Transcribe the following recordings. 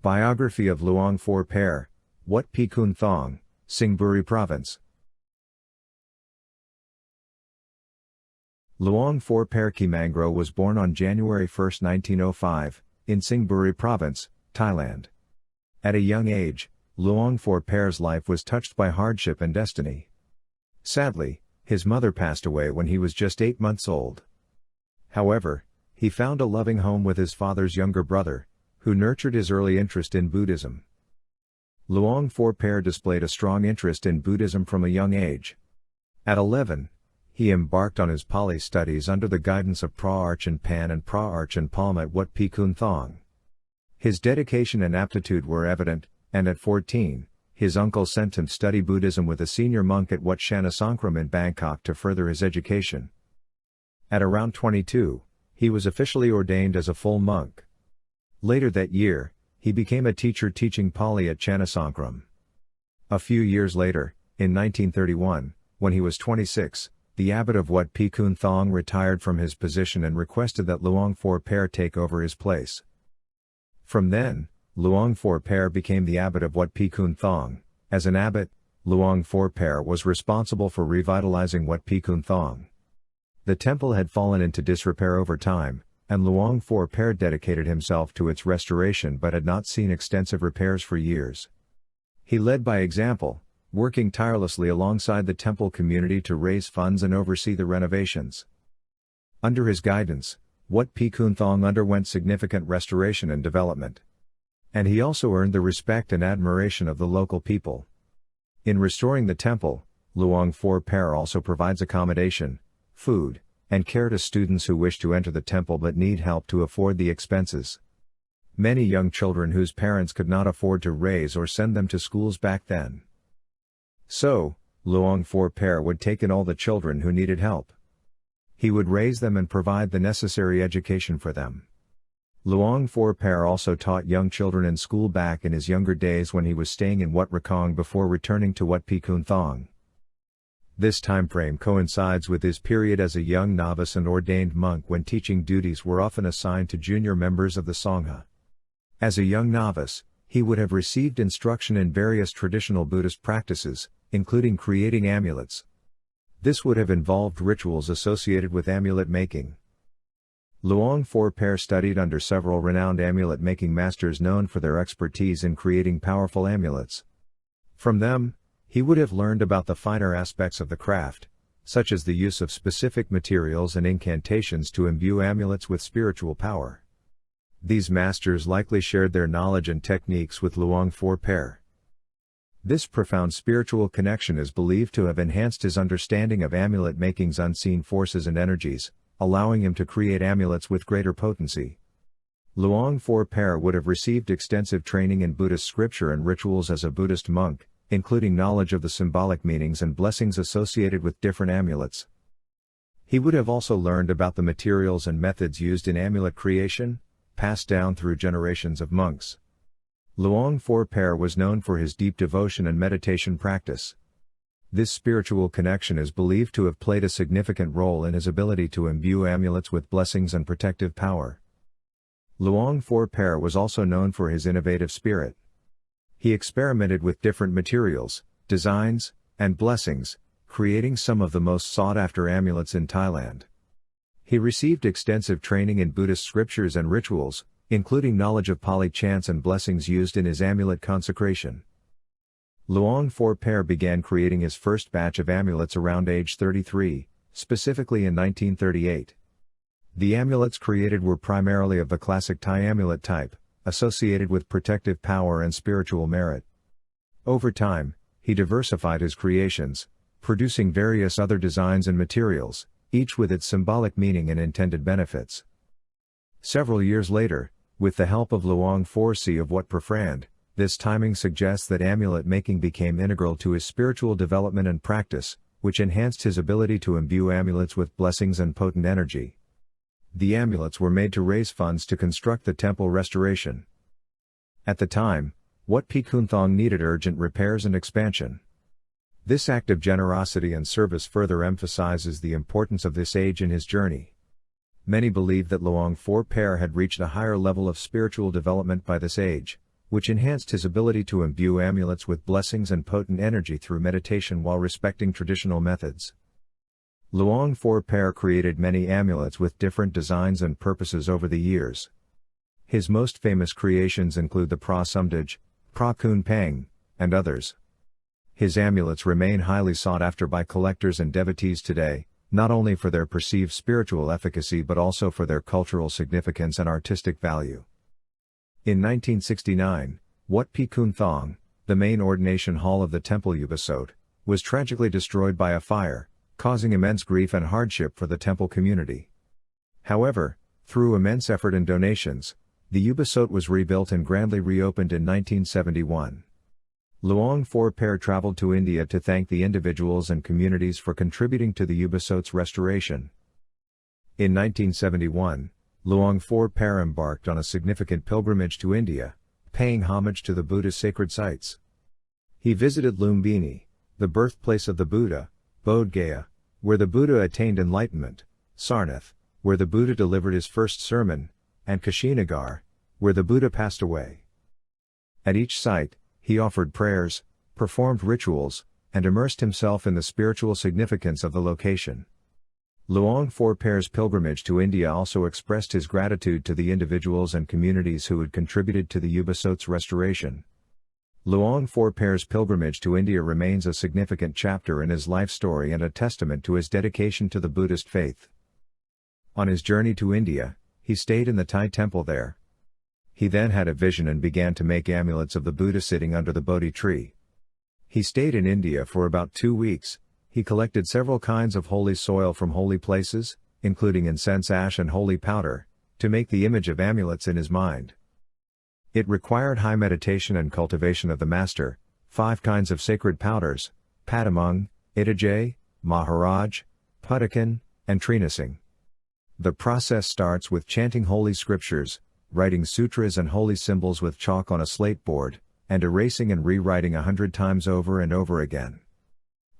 Biography of Luang Phor Pae, Wat Pikulthong, Singburi Province. Luang Phor Pae Kimangro was born on January 1, 1905, in Singburi Province, Thailand. At a young age, Luang Phor Pae's life was touched by hardship and destiny. Sadly, his mother passed away when he was just 8 months old. However, he found a loving home with his father's younger brother, who nurtured his early interest in Buddhism. Luang Phor Pae displayed a strong interest in Buddhism from a young age. At 11, he embarked on his Pali studies under the guidance of Pra-Archan Pan and Pra-Archan Palm at Wat Pikulthong. His dedication and aptitude were evident, and at 14, his uncle sent him to study Buddhism with a senior monk at Wat Sangkram in Bangkok to further his education. At around 22, he was officially ordained as a full monk. Later that year, he became a teacher teaching Pali at Sangkram. A few years later, in 1931, when he was 26, the abbot of Wat Pikulthong retired from his position and requested that Luang Phor Pae take over his place. From then, Luang Phor Pae became the abbot of Wat Pikulthong. As an abbot, Luang Phor Pae was responsible for revitalizing Wat Pikulthong. The temple had fallen into disrepair over time, and Luang Phor Pae dedicated himself to its restoration but had not seen extensive repairs for years. He led by example, working tirelessly alongside the temple community to raise funds and oversee the renovations. Under his guidance, Wat Pikulthong underwent significant restoration and development. And he also earned the respect and admiration of the local people. In restoring the temple, Luang Phor Pae also provides accommodation, food, and care to students who wish to enter the temple but need help to afford the expenses. Many young children whose parents could not afford to raise or send them to schools back then. So, Luang Phor Pae would take in all the children who needed help. He would raise them and provide the necessary education for them. Luang Phor Pae also taught young children in school back in his younger days when he was staying in Wat Rakong before returning to Wat Pikulthong. This time frame coincides with his period as a young novice and ordained monk when teaching duties were often assigned to junior members of the Sangha. As a young novice, he would have received instruction in various traditional Buddhist practices, including creating amulets. This would have involved rituals associated with amulet making. Luang Phor Pae studied under several renowned amulet-making masters known for their expertise in creating powerful amulets. From them, he would have learned about the finer aspects of the craft, such as the use of specific materials and incantations to imbue amulets with spiritual power. These masters likely shared their knowledge and techniques with Luang Phor Pae. This profound spiritual connection is believed to have enhanced his understanding of amulet-making's unseen forces and energies, allowing him to create amulets with greater potency. Luang Phor Pae would have received extensive training in Buddhist scripture and rituals as a Buddhist monk, including knowledge of the symbolic meanings and blessings associated with different amulets. He would have also learned about the materials and methods used in amulet creation, passed down through generations of monks. Luang Phor Pae was known for his deep devotion and meditation practice. This spiritual connection is believed to have played a significant role in his ability to imbue amulets with blessings and protective power. Luang Phor Pae was also known for his innovative spirit. He experimented with different materials, designs, and blessings, creating some of the most sought-after amulets in Thailand. He received extensive training in Buddhist scriptures and rituals, including knowledge of Pali chants and blessings used in his amulet consecration. Luang Phor Pae began creating his first batch of amulets around age 33, specifically in 1938. The amulets created were primarily of the classic Thai amulet type, associated with protective power and spiritual merit. Over time, he diversified his creations, producing various other designs and materials, each with its symbolic meaning and intended benefits. Several years later, with the help of Luang Phor Pae of Wat Pikulthong, this timing suggests that amulet making became integral to his spiritual development and practice, which enhanced his ability to imbue amulets with blessings and potent energy. The amulets were made to raise funds to construct the temple restoration. At the time, Wat Pikulthong needed urgent repairs and expansion. This act of generosity and service further emphasizes the importance of this age in his journey. Many believe that Luang Phor Pae had reached a higher level of spiritual development by this age, which enhanced his ability to imbue amulets with blessings and potent energy through meditation while respecting traditional methods. Luang Phor Pae created many amulets with different designs and purposes over the years. His most famous creations include the Pra Sumdaj, Pra Kun Peng, and others. His amulets remain highly sought after by collectors and devotees today, not only for their perceived spiritual efficacy but also for their cultural significance and artistic value. In 1969, Wat Pikulthong, the main ordination hall of the temple Ubosot, was tragically destroyed by a fire, causing immense grief and hardship for the temple community. However, through immense effort and donations, the Ubosot was rebuilt and grandly reopened in 1971. Luang Phor Pae traveled to India to thank the individuals and communities for contributing to the Ubosot's restoration. In 1971, Luang Phor Pae embarked on a significant pilgrimage to India, paying homage to the Buddhist sacred sites. He visited Lumbini, the birthplace of the Buddha, Bodh Gaya, where the Buddha attained enlightenment, Sarnath, where the Buddha delivered his first sermon, and Kushinagar, where the Buddha passed away. At each site, he offered prayers, performed rituals, and immersed himself in the spiritual significance of the location. Luang Phor Pae's pilgrimage to India also expressed his gratitude to the individuals and communities who had contributed to the Ubosot's restoration. Luang Phor Pae's pilgrimage to India remains a significant chapter in his life story and a testament to his dedication to the Buddhist faith. On his journey to India, he stayed in the Thai temple there. He then had a vision and began to make amulets of the Buddha sitting under the Bodhi tree. He stayed in India for about 2 weeks. He collected several kinds of holy soil from holy places, including incense ash and holy powder, to make the image of amulets in his mind. It required high meditation and cultivation of the master, 5 kinds of sacred powders, Padamung, Ittajay, Maharaj, Puttakan, and Trinasing. The process starts with chanting holy scriptures, writing sutras and holy symbols with chalk on a slate board, and erasing and rewriting 100 times over and over again.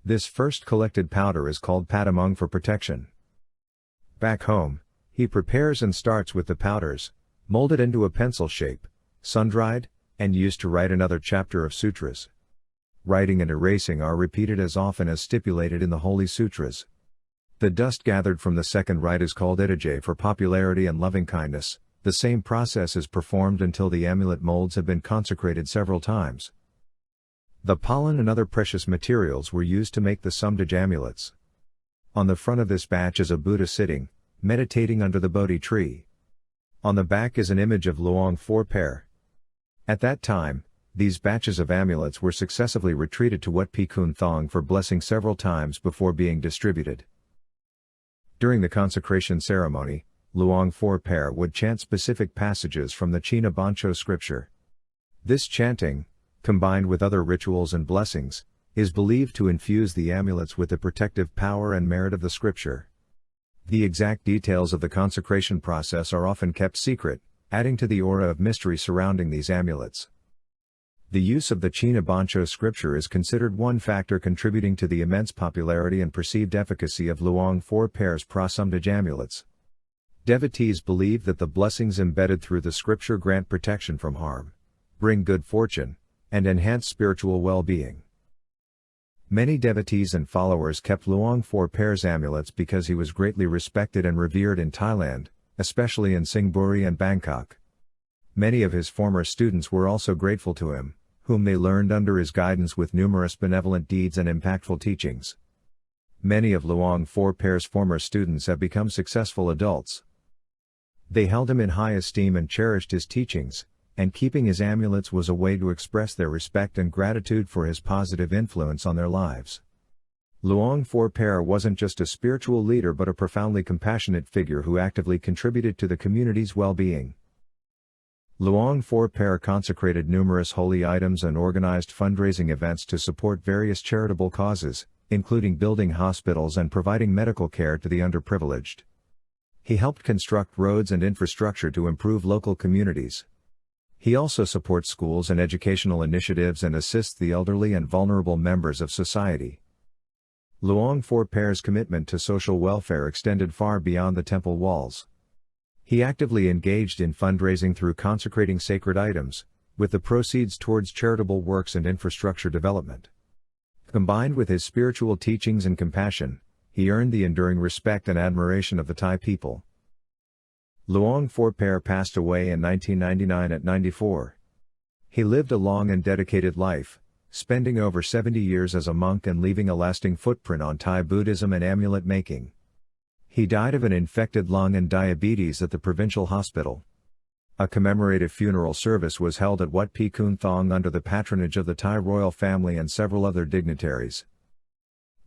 This first collected powder is called Padamung for protection. Back home, he prepares and starts with the powders, molded into a pencil shape, sun-dried, and used to write another chapter of sutras. Writing and erasing are repeated as often as stipulated in the holy sutras. The dust gathered from the second rite is called Ittajay for popularity and loving-kindness. The same process is performed until the amulet molds have been consecrated several times. The pollen and other precious materials were used to make the Sumdaj amulets. On the front of this batch is a Buddha sitting, meditating under the Bodhi tree. On the back is an image of Luang Phor Pae. At that time, these batches of amulets were successively retreated to Wat Pikulthong for blessing several times before being distributed. During the consecration ceremony, Luang Phor Pae would chant specific passages from the China Bancho scripture. This chanting, combined with other rituals and blessings, is believed to infuse the amulets with the protective power and merit of the scripture. The exact details of the consecration process are often kept secret, adding to the aura of mystery surrounding these amulets. The use of the China Bancho scripture is considered one factor contributing to the immense popularity and perceived efficacy of Luang Phor Pae's Pra Sumdaj amulets. Devotees believe that the blessings embedded through the scripture grant protection from harm, bring good fortune, and enhance spiritual well-being. Many devotees and followers kept Luang Phor Pae's amulets because he was greatly respected and revered in Thailand, especially in Singburi and Bangkok. Many of his former students were also grateful to him, whom they learned under his guidance with numerous benevolent deeds and impactful teachings. Many of Luang Phor Pae's former students have become successful adults. They held him in high esteem and cherished his teachings, and keeping his amulets was a way to express their respect and gratitude for his positive influence on their lives. Luang Phor Pae wasn't just a spiritual leader but a profoundly compassionate figure who actively contributed to the community's well-being. Luang Phor Pae consecrated numerous holy items and organized fundraising events to support various charitable causes, including building hospitals and providing medical care to the underprivileged. He helped construct roads and infrastructure to improve local communities. He also supports schools and educational initiatives and assists the elderly and vulnerable members of society. Luang Phor Pae's commitment to social welfare extended far beyond the temple walls. He actively engaged in fundraising through consecrating sacred items, with the proceeds towards charitable works and infrastructure development. Combined with his spiritual teachings and compassion, he earned the enduring respect and admiration of the Thai people. Luang Phor Pae passed away in 1999 at 94. He lived a long and dedicated life, spending over 70 years as a monk and leaving a lasting footprint on Thai Buddhism and amulet making. He died of an infected lung and diabetes at the provincial hospital. A commemorative funeral service was held at Wat Pikulthong under the patronage of the Thai royal family and several other dignitaries.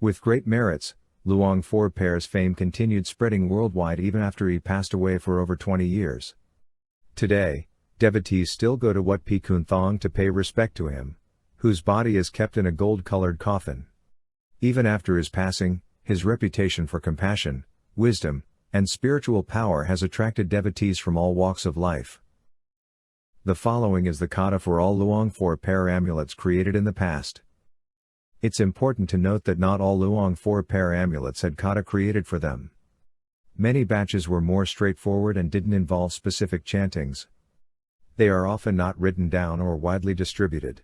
With great merits, Luang Phor Pae's fame continued spreading worldwide even after he passed away for over 20 years. Today, devotees still go to Wat Pikulthong to pay respect to him, whose body is kept in a gold-colored coffin. Even after his passing, his reputation for compassion, wisdom, and spiritual power has attracted devotees from all walks of life. The following is the kata for all Luang Phor Pae amulets created in the past. It's important to note that not all Luang Phor Pae amulets had kata created for them. Many batches were more straightforward and didn't involve specific chantings. They are often not written down or widely distributed.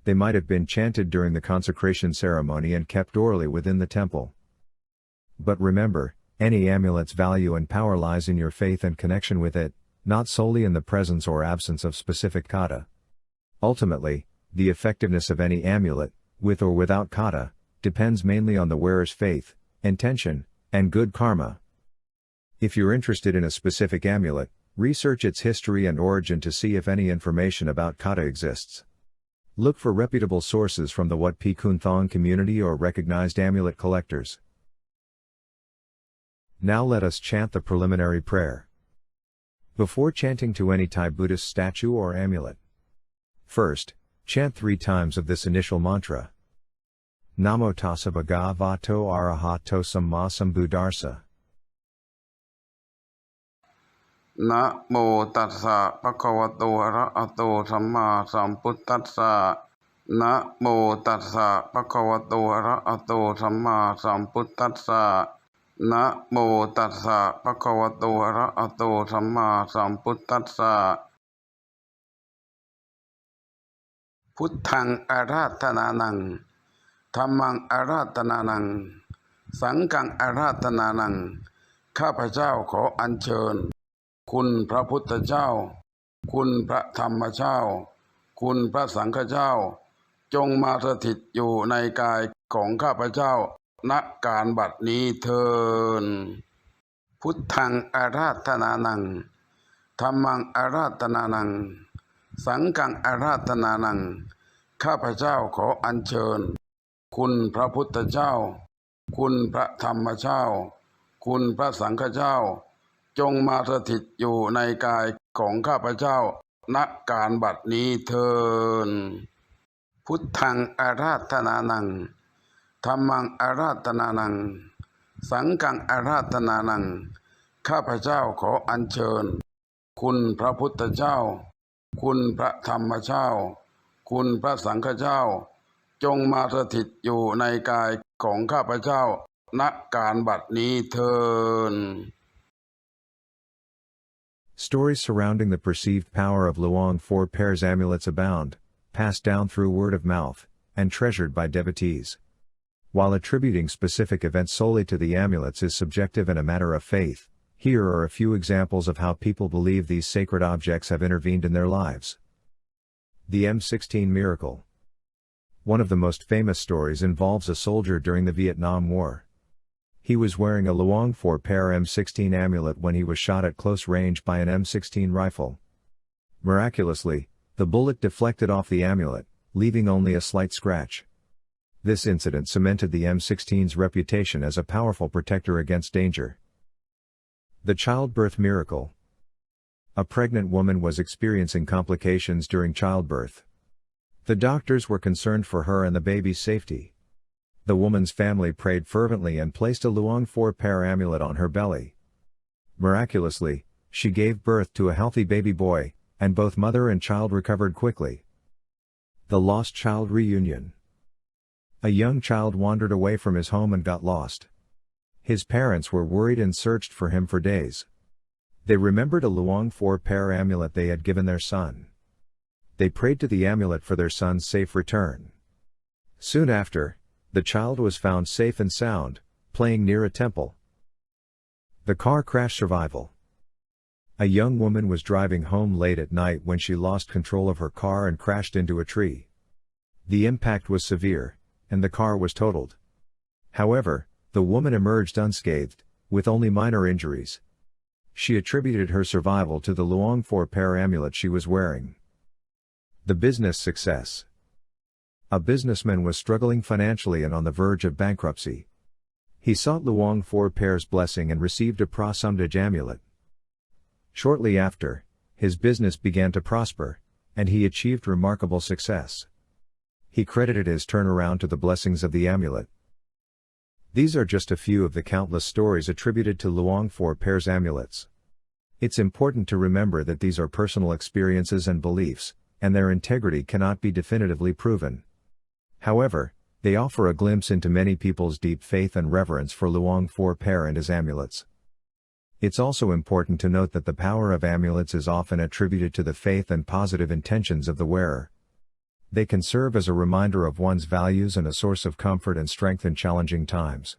They might have been chanted during the consecration ceremony and kept orally within the temple. But remember, any amulet's value and power lies in your faith and connection with it, not solely in the presence or absence of specific kata. Ultimately, the effectiveness of any amulet, with or without kata, depends mainly on the wearer's faith, intention, and good karma. If you're interested in a specific amulet, research its history and origin to see if any information about kata exists. Look for reputable sources from the Wat Pikulthong community or recognized amulet collectors. Now let us chant the preliminary prayer. Before chanting to any Thai Buddhist statue or amulet, first, chant 3 times of this initial mantra. Namo tassa bhagavato arahato samma sambuddhassa. นะโมตัสสะภะคะวะโตอะระหะโตสัมมาสัมพุทธัสสะนะโมตัสสะภะคะวะโตอะระหะโตสัมมาสัมพุทธัสสะนะโมตัสสะภะคะวะโตอะระหะโตสัมมาสัมพุทธัสสะพุทธังอาราธนานังธัมมังอาราธนานังสังฆังอาราธนานังข้าพเจ้าขออัญเชิญคุณพระพุทธเจ้าคุณพระธรรมเจ้าคุณพระสังฆเจ้าจงมาสถิตอยู่ในกายของข้าพเจ้าณการบัดนี้เถิดพุทธังอาราธนานังธัมมังอาราธนานังสังฆังอาราธนานังข้าพเจ้าขออัญเชิญคุณพระพุทธเจ้าคุณพระธรรมเจ้าคุณพระสังฆเจ้าจงมาสถิตอยู่ในกายของข้าพเจ้าณการบัดนี้เถิดพุทธังอาราธนานังธัมมังอาราธนานังสังฆังอาราธนานังข้าพเจ้าขออัญเชิญคุณพระพุทธเจ้าคุณพระธรรมเจ้าคุณพระสังฆเจ้าจงมาสถิตอยู่ในกายของข้าพเจ้าณการบัดนี้เถิดStories surrounding the perceived power of Luang Phor Pae's amulets abound, passed down through word of mouth, and treasured by devotees. While attributing specific events solely to the amulets is subjective and a matter of faith, here are a few examples of how people believe these sacred objects have intervened in their lives. The M16 Miracle. One of the most famous stories involves a soldier during the Vietnam War. He was wearing a Luang Phor Pae M16 amulet when he was shot at close range by an M16 rifle. Miraculously, the bullet deflected off the amulet, leaving only a slight scratch. This incident cemented the M16's reputation as a powerful protector against danger. The Childbirth Miracle. A pregnant woman was experiencing complications during childbirth. The doctors were concerned for her and the baby's safety. The woman's family prayed fervently and placed a Luang Phor Pae amulet on her belly. Miraculously, she gave birth to a healthy baby boy, and both mother and child recovered quickly. The Lost Child Reunion. A young child wandered away from his home and got lost. His parents were worried and searched for him for days. They remembered a Luang Phor Pae amulet they had given their son. They prayed to the amulet for their son's safe return. Soon after, the child was found safe and sound, playing near a temple. The car crash survival. A young woman was driving home late at night when she lost control of her car and crashed into a tree. The impact was severe, and the car was totaled. However, the woman emerged unscathed, with only minor injuries. She attributed her survival to the Luang Phor Pae amulet she was wearing. The business success. A businessman was struggling financially and on the verge of bankruptcy. He sought Luang Phor Pae's blessing and received a prasumdaj amulet. Shortly after, his business began to prosper, and he achieved remarkable success. He credited his turnaround to the blessings of the amulet. These are just a few of the countless stories attributed to Luang Phor Pae's amulets. It's important to remember that these are personal experiences and beliefs, and their integrity cannot be definitively proven. However, they offer a glimpse into many people's deep faith and reverence for Luang Phor Pae and his amulets. It's also important to note that the power of amulets is often attributed to the faith and positive intentions of the wearer. They can serve as a reminder of one's values and a source of comfort and strength in challenging times.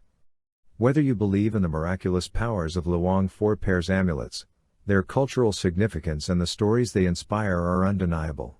Whether you believe in the miraculous powers of Luang Phor Pae's amulets, their cultural significance and the stories they inspire are undeniable.